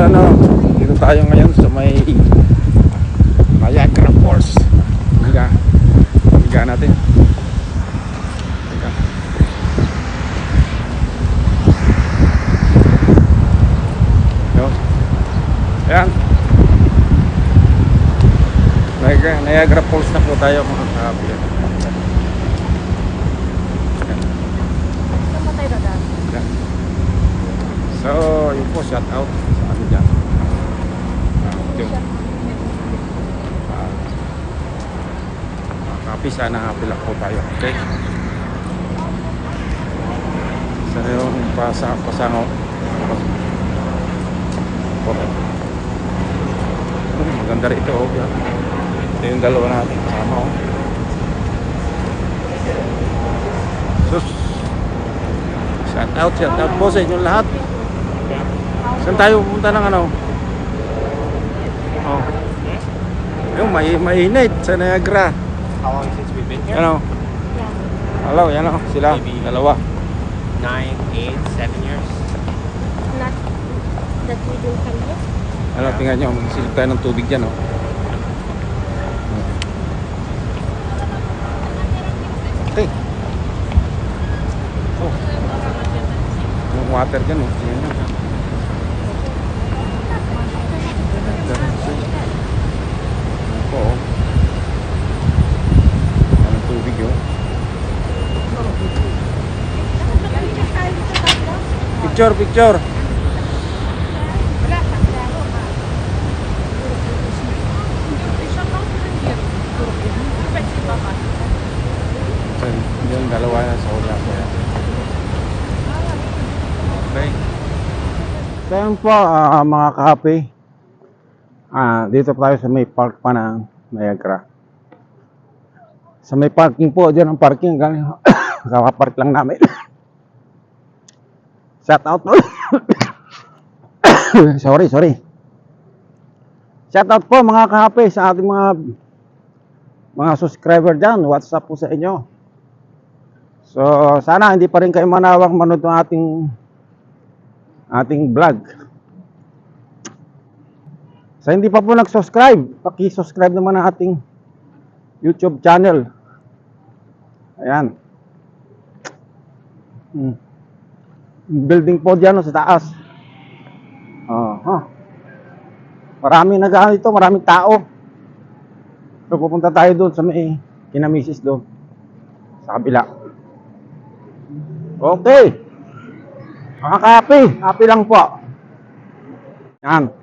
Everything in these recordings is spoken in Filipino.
ano, dito tayo ngayon sa may Niagara Falls. Higa natin. Higa. Yun. Ayan. Niagara Falls na po tayo mga kahabi. So, yun po, shout out sa ano dyan. Kapi, sana happy lang po tayo. Okay? Sana yung pasango. Okay. Maganda rin ito. Ito yung dalawa natin kasama. Sus. Shout out po sa inyong lahat. Saan tayo pupunta ng ano? Oh. Yung mainit sa Niagara. How long since we've been here? Ano? Hello, yan o. Sila. Maybe Dalawa. 9, 8, 7 years. Not that we don't come here. Ano, tingnan nyo. Silip tayo ng tubig dyan, oh. Okay. Oh. Yung water dyan, oh. Tingnan nyo. Ako, oh. Anong tubig, oh. Picture. Yung dalawa na sa ulan ko yan. Okay. So yun po mga kahapi. Dito tayo sa may park pa ng Niagara. Sa may parking po, dyan ang parking. Kakapark lang namin. Shout out po. sorry. Shout out po mga kahapi sa ating mga subscriber dyan. What's up po sa inyo? So, sana hindi pa rin kayo manawang manood ng ating vlog. Sa hindi pa po nag-subscribe, paki-subscribe naman ang ating YouTube channel. Ayan. Building po dyan sa taas. Maraming nag-ano ito, maraming tao. So, pupunta tayo doon sa may kinamisis doon. Sa kabila. Okay. Mga happy lang po. Yan.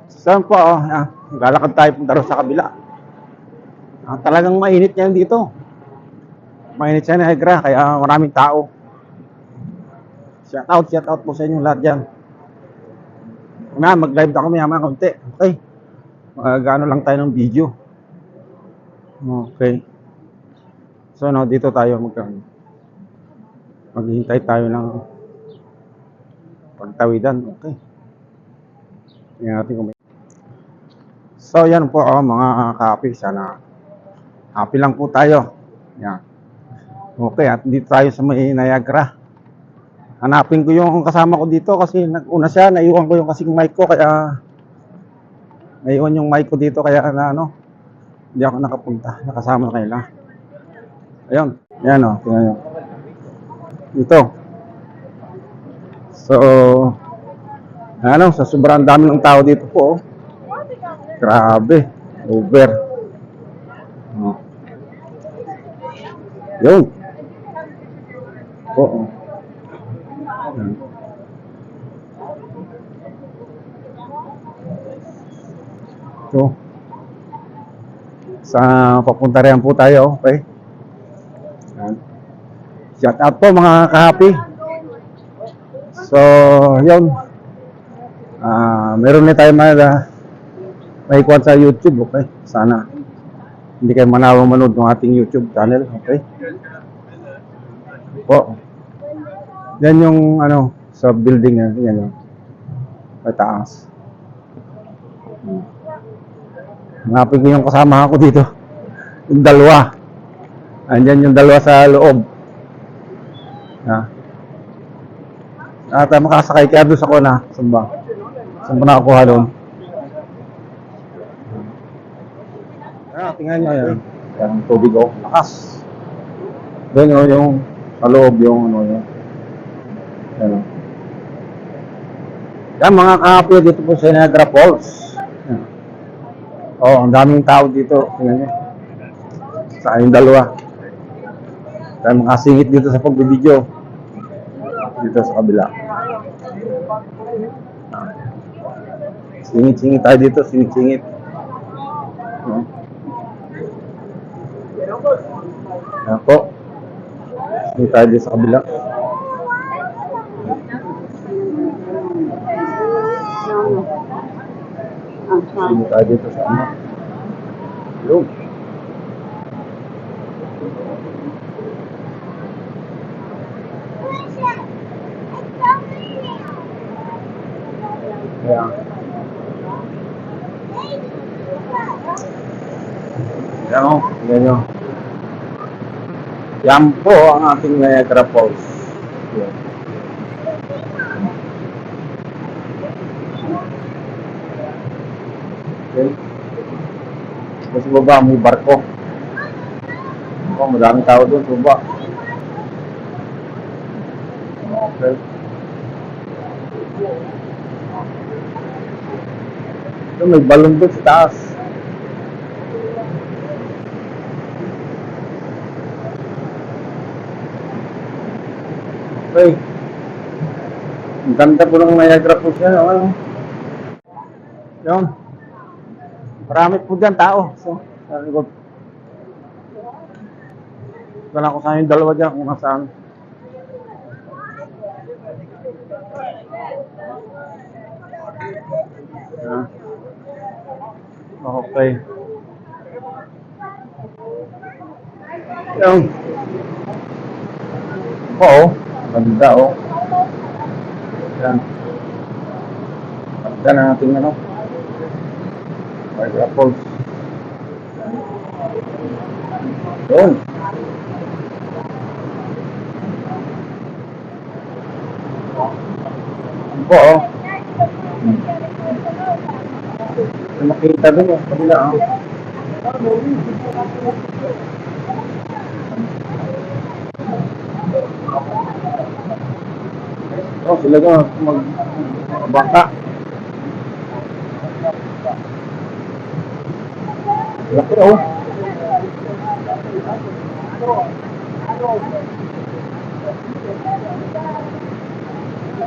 Saan po, lalakad tayo punta rin sa kabila. Talagang mainit yan dito. Mainit siya na Niagara, kaya maraming tao. Shout out po sa inyong lahat dyan. Mag-live na kami mga konti. Okay. Magano lang tayo ng video. Okay. So, dito tayo maghihintay tayo ng pagtawidan. Okay. Yan natin kung may. So, yan po mga kahapi. Sana happy lang po tayo. Yan. Okay, at dito tayo sa may Niagara. Hanapin ko yung kasama ko dito kasi nag-una siya. Naiwan ko yung kasing mic ko kaya naiwan yung mic ko dito kaya hindi ako nakapunta. Nakasama kanila. Ayun. Yan o. Tingnan nyo. Dito. So, sa sobrang dami ng tao dito po. Grabe. Over. Yun. Oo. So, papunta rin po tayo. Okay. Shout out po mga kahapi. So, yun. Meron na tayo may kuwan sa YouTube. Okay. Sana hindi kayo manawang manood ng ating YouTube channel. Okay. Po. Yan yung sa building na yan yung pataas. Hanapin ko yung kasama ko dito. Yung dalawa. Andyan yung dalawa sa loob. At makasakay kaya doon sa kona. Sumba. Saan ba nakakuha doon? Tingnan nyo yan. Yan ang tubig o. Lakas. Doon o yung sa loob yung ano yun. Yan o. Yan mga kahapi dito po sa Niagara Falls. Yan. Ang daming tao dito. Tingnan nyo. Sa kayong dalawa. Tayo makasingit dito sa pagbibideo. Dito sa kabila. Singit-singit tayo dito. Singit-singit. Yan po. Singit tayo dito sa kabila. Singit tayo dito sa ano. Yun. Yan. Yan o. Yan o. Yan po ang ating Niagara Falls. Yan. Okay. Sa baba may barko. Madaming tao doon sa baba. Okay. So, may balon doon sa taas. Okay. Ang ganda po ng Niagara Falls yan. Ano? Yun. Marami po dyan tao. So, sa likod. Wala ko sa yung dalawa dyan kung nasaan. Yan. Okay. Yan. Oo. Ganda oh. Yan. Ganda na natin ano. Niagara Falls. Yun. Po oh. Nakita din yung kabila oh. Sila ko magbangka. Laki oh.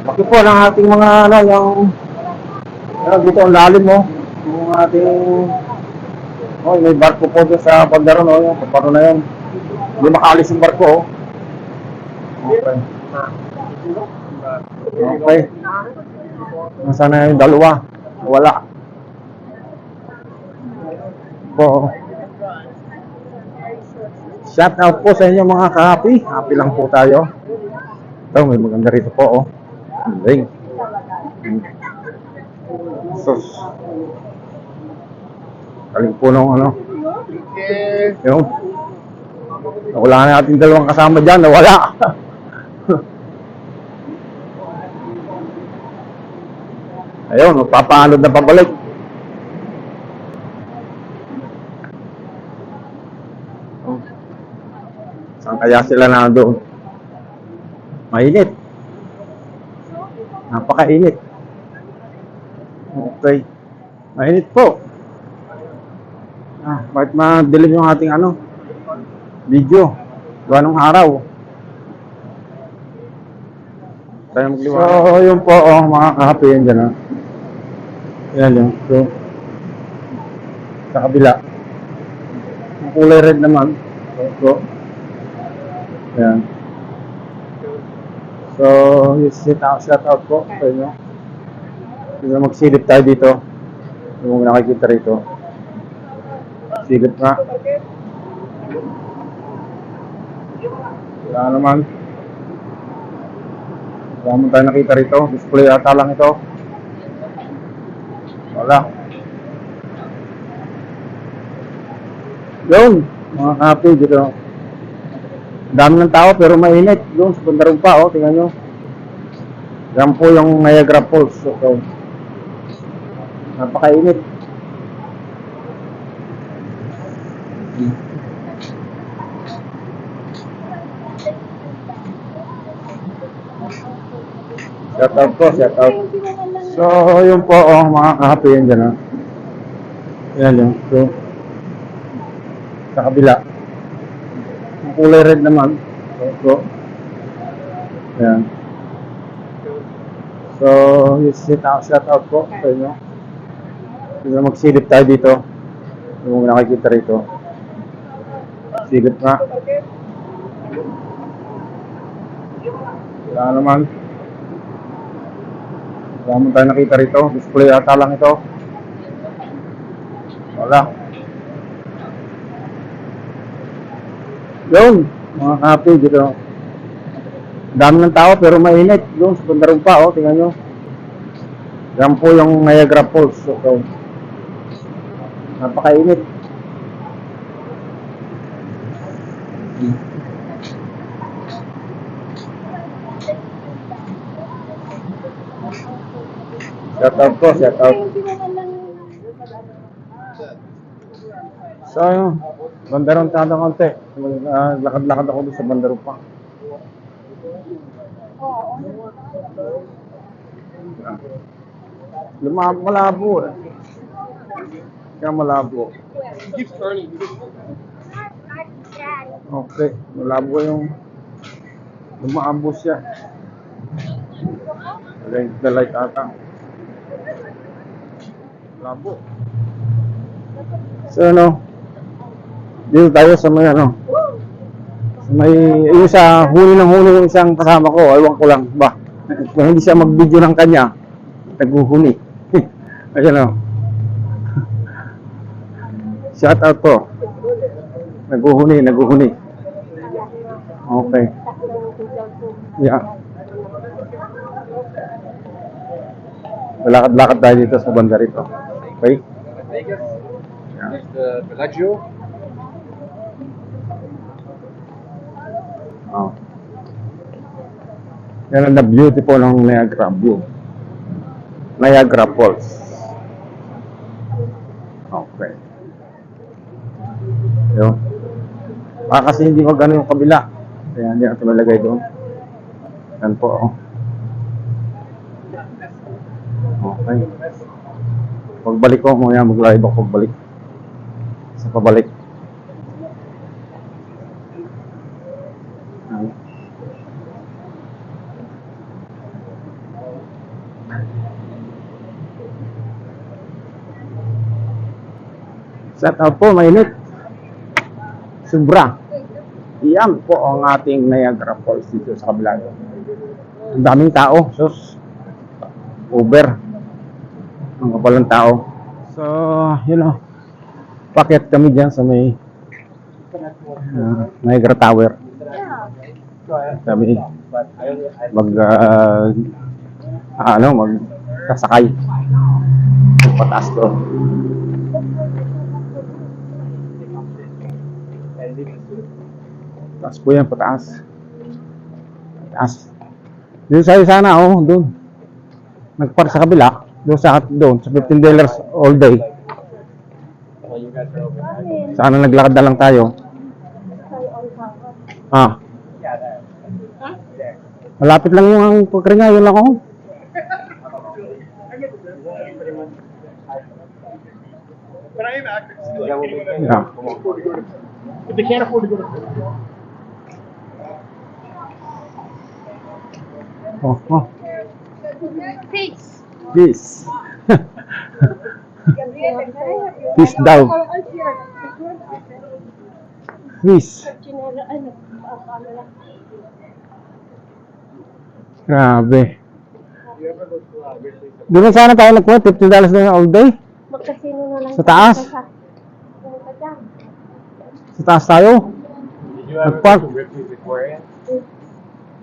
Laki po ng ating mga ano yung dito ang lalim oh. Yung ating may barko po doon sa pagdaron oh. Yung kaparo na yun. Hindi makaalis yung barko oh. Okay. Okay. Nasaan na yung dalawa? Wala. Po. Shout out po sa inyo mga ka-happy. Happy lang po tayo. Ito, may maganda rito po oh. Galing. Sus. Galing po nung ano. Yung. Wala na natin dalawang kasama dyan. Nawala. Ayun, magpapaanod na pabalik. Saan kaya sila na doon? Mainit. Napakainit. Okay. Mainit po. Bakit madilim yung ating ano? Video. Gawa nung araw. Tayo magliwanag. So, yun po, mga ka-happy yan dyan, ha. Yan yun. So, sa kabila. Ang kulay red naman. So, yan. So, shout out po sa inyo. Magsilip tayo dito. Yung nakikita rito. Silip nga. Wala naman. Wala naman tayo nakita rito. Display ata lang ito. Wala. Yun. Mga happy dito. Dami ng tao pero mainit. Doon sa Bandarong pa. Tingnan nyo. Yan po yung Niagara Falls. Okay. Napakainit. Shout out po, shout out. So, yun po, oh, mga kahapi yan dyan, oh. Yan yung, so, sa kabila. Ang kulay red naman. So, yan. So, shout out po sa inyo. Kung magsilip tayo dito, kung nakikita rito. Silip nga. Wala naman. Wala naman tayo nakita rito. Display ata lang ito. Wala. Yun, mga happy dito. Dami ng tao pero mainit. Doon sa Bandarumpa, oh, tingnan nyo. Yan po yung Niagara Falls. So, napakainit. Shout out po, shout out. So, yun. Bandarumpa na konti. Lakad-lakad ako doon sa Bandarumpa. Malabo eh. Kaya malabo. Okay, malabo yung lumaambos siya. The light ata. Malabo. So ano, dito tayo sa may ano, sa may, yung sa huli ng huli yung isang kasama ko, ewan ko lang ba, kung hindi siya mag-video ng kanya, naghuhuni. Ayan o. Shout out po. Naghuhuni. Okay. Yeah. Lakad-lakad tayo dito sa banda rito. Okay? Yeah. Bellagio. Oh. Yan ang the beautiful ng Niagara view. Niagara Falls. Okay. Yun. Kasi hindi ko gano'n yung kabila. Kaya hindi ako malagay doon. Yan po. Oh. Okay. Pagbalik ko, mamaya mag-live ako pagbalik. Sa pabalik. Shout out po, mainit. Sobra. Yan po ang ating Niagara Falls dito sa kabila. Ang daming tao. Sus. Uber. Ang kapal ng tao. So, yun o. Paket kami dyan sa may Niagara Tower. Kami magkasakay. Pataas to. Taas po yan, pataas. Taas. Doon sa'yo sana, oh, doon. Nagpark sa kabila. Doon sa $15 all day. Sana naglakad na lang tayo. Ah. Malapit lang yung pagkringa, yun lang ako. Yeah. If they can't afford to go to Oh. Peace. Peace. Peace daw. Peace. Grabe. Di ba sana tayo nagkuha? $15 na all day? Magkasino na lang. Sa taas? Sa taas tayo? Did you ever Nagpark? go to Ripley's Aquarium?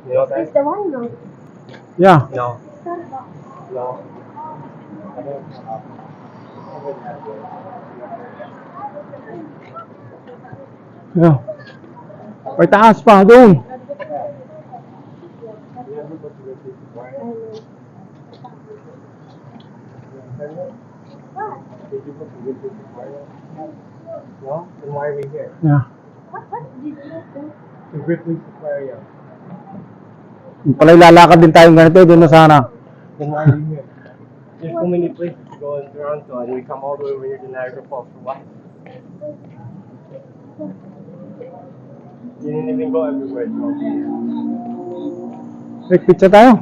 You know Is that? the one, no? Yeah. No. No. Yeah. May taas pa doon. Did you put the Wrigley's Aquarium? No? Then why are we here? Yeah. What did you do? The Ripley's Aquarium. Yung pala ilalakad din tayong ganito, doon na sana. Then why are we here? There's so many places to go in Toronto, and we come all the way over here to Niagara Falls for what? You didn't even go everywhere, bro. Take picture tayo.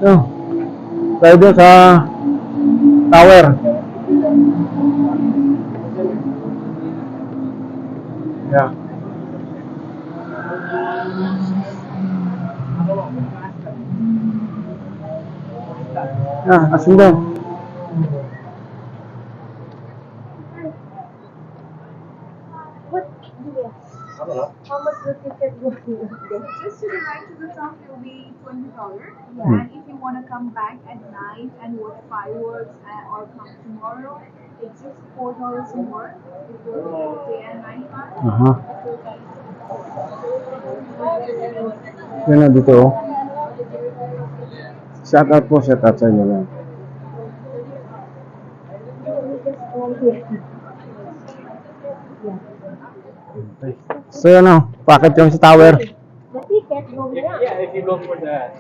Yo. Tayo doon sa tower. Yeah. Yeah, asin daw. What do we have? I don't know. How much the ticket will be? Just to the right to the top, it will be $20. Yeah. And if you want to come back at night and watch fireworks or come tomorrow, it's just $4 more. If you're both day and night pass. Aha. Yan na dito. Oh. Shout out po, shout out sa inyo lang. So yan o, packet yung sa tower. The ticket will be Yeah, if you go for the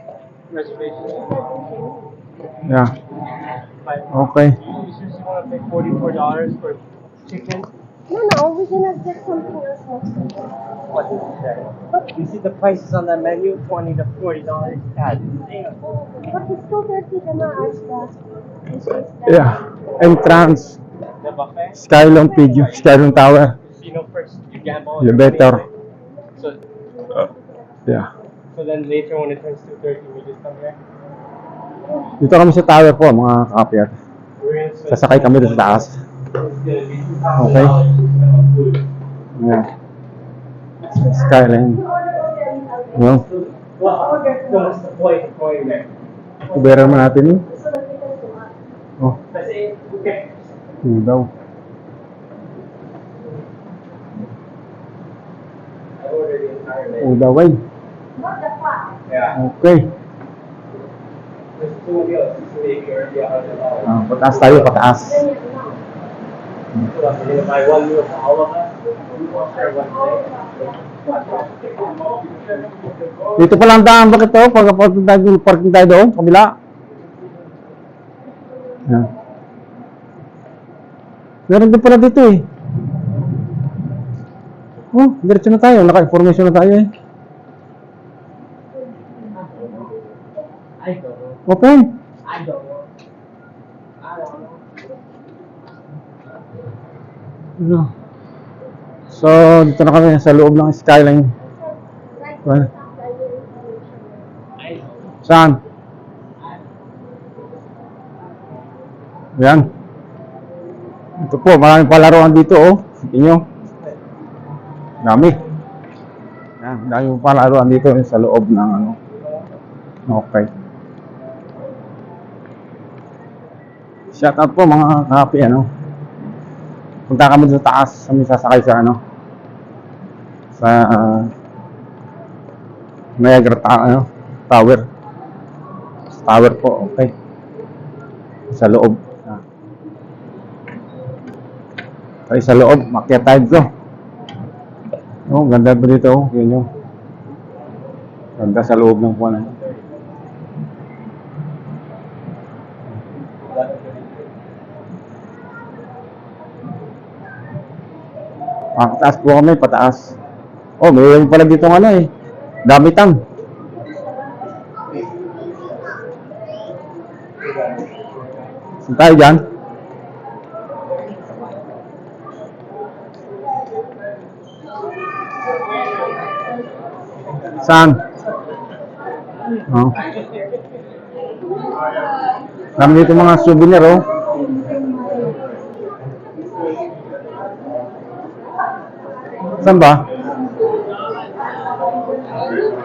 reservation. Yeah. But Okay. you seriously want to pay $44 for chicken? No, we're gonna get something else next week. What is that? You see the prices on that menu? $20 to $40. God damn. But it's still 30 the match. It's just that. Yeah. Entrance. The buffet? Skylong Pigeon, Skylong Tower. Casino first, you gamble. Elevator. So, Yeah. so then later when it turns 2:30, we just come here. Dito kami sa tower po, mga kapyat. We're gonna spend Sasakay kami doon sa taas. It's gonna be Okay. Yeah. Skyline. Well, So what's the point of going there? kubera naman natin yun. Oh, Kasi, okay. yun daw. I ordered the entire menu. Udaw ay. Yeah. Okay. There's two meals. So maybe already $100. Pataas tayo, pataas. So I'm gonna buy one meal for all of us. We'll share one plate. Dito pa lang daan, bakit to? Parking tayo doon, kabila. Yan. Meron din pala dito eh. Oh, diretso na tayo. Naka-information na tayo eh. I don't know. Open. I don't know. I don't know. Ano? So, dito na kami sa loob ng Skyline. Well, I know. saan? Yan. Ito po, maraming palaruan dito oh. Inyo. Dami. Yan, dami palaruan dito sa loob ng ano. Okay. Shout out po mga kapi ano. Punta kami sa taas, kami sasakay sa ano. Sa Niagara Tower. Tower po, okay. Sa loob. Ay, sa loob, makyat tayo dito. Oh, ganda pa dito, oh. Yun yung. Ganda sa loob ng puwan. Pataas po kami, pataas. Oh, may pala dito ng ano eh. Damitang. Saan tayo dyan? Saan? Oh. Kami dito mga souvenir oh. Saan ba?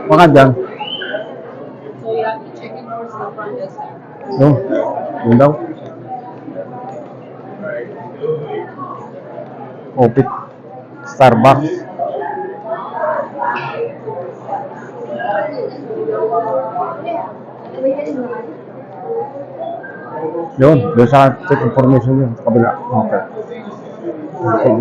Baka dyan. So you have to check in for the front desk. Oh, yun daw. Opit. Starbucks. Yun, doon sa check information yun, sa kabila. Okay. Okay.